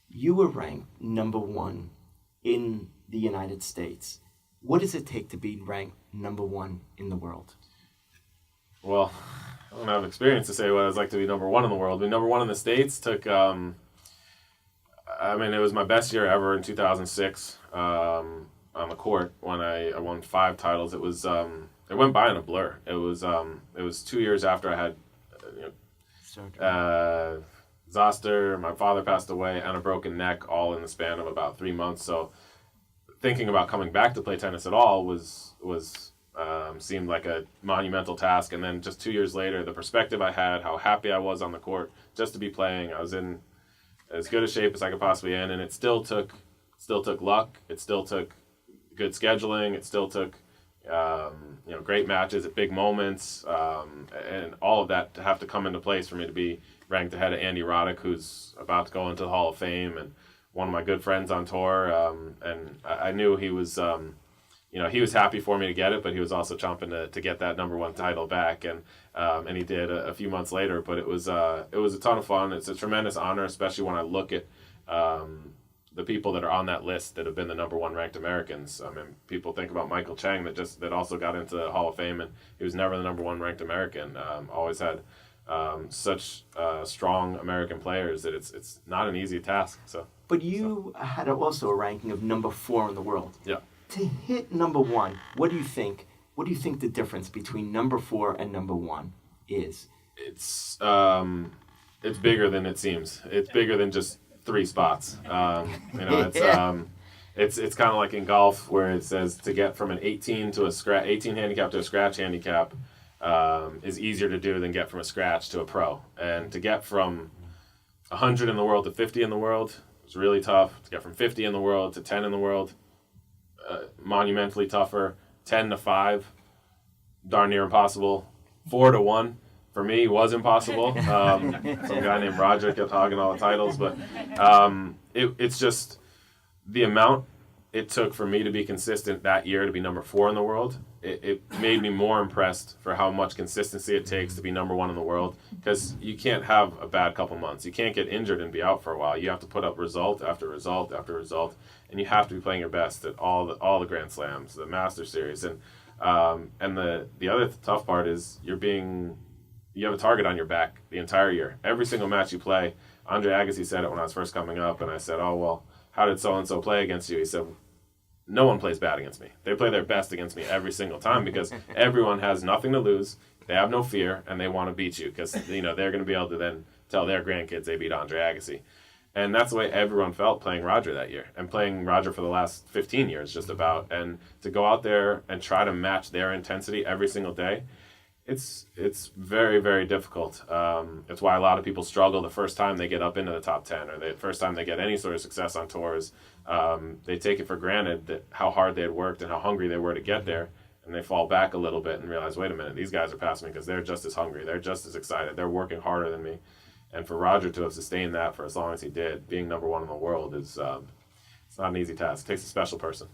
You were ranked number one in the United States. What does it take to be ranked number one in the world? Well, I don't have experience to say what it's like to be number one in the world. Being number one in the States took, it was my best year ever in 2006 on the court when I won 5 titles. It was, it went by in a blur. It was 2 years after I had, Zoster, my father passed away, and a broken neck, all in the span of about 3 months. So thinking about coming back to play tennis at all was seemed like a monumental task. And then just 2 years later, the perspective I had, how happy I was on the court just to be playing. I was in as good a shape as I could possibly in, and it still took luck. It still took good scheduling. It still took great matches at big moments, and all of that to have to come into place for me to be ranked ahead of Andy Roddick, who's about to go into the Hall of Fame, and one of my good friends on tour. And I knew he was, he was happy for me to get it, but he was also chomping to get that number one title back, and he did a few months later. But it was a ton of fun. It's a tremendous honor, especially when I look at the people that are on that list that have been the number one ranked Americans. I mean, people think about Michael Chang that also got into the Hall of Fame, and he was never the number one ranked American. Always had such strong American players that it's not an easy task. But you had also a ranking of number 4 in the world. Yeah. To hit number 1, what do you think? What do you think the difference between number 4 and number 1 is? It's bigger than it seems. It's bigger than just 3 spots. It's kind of like in golf where it says to get from an 18 handicap to a scratch handicap is easier to do than get from a scratch to a pro. And to get from 100 in the world to 50 in the world is really tough. To get from 50 in the world to 10 in the world, monumentally tougher. 10 to 5, darn near impossible. 4 to 1. For me, was impossible. Some guy named Roger kept hogging all the titles, but it's just the amount it took for me to be consistent that year to be number 4 in the world. It made me more impressed for how much consistency it takes to be number 1 in the world, because you can't have a bad couple months. You can't get injured and be out for a while. You have to put up result after result after result, and you have to be playing your best at all the Grand Slams, the Masters Series, and the other tough part is you have a target on your back the entire year. Every single match you play. Andre Agassi said it when I was first coming up, and I said, oh, well, how did so-and-so play against you? He said, no one plays bad against me. They play their best against me every single time because everyone has nothing to lose. They have no fear, and they want to beat you because they're going to be able to then tell their grandkids they beat Andre Agassi. And that's the way everyone felt playing Roger that year, and playing Roger for the last 15 years just about. And to go out there and try to match their intensity every single day, it's very, very difficult. It's why a lot of people struggle the first time they get up into the top 10 or the first time they get any sort of success on tours. They take it for granted that how hard they had worked and how hungry they were to get there, and they fall back a little bit and realize, wait a minute, these guys are passing me because they're just as hungry, they're just as excited, they're working harder than me. And for Roger to have sustained that for as long as he did, being number 1 in the world, it's not an easy task. It takes a special person.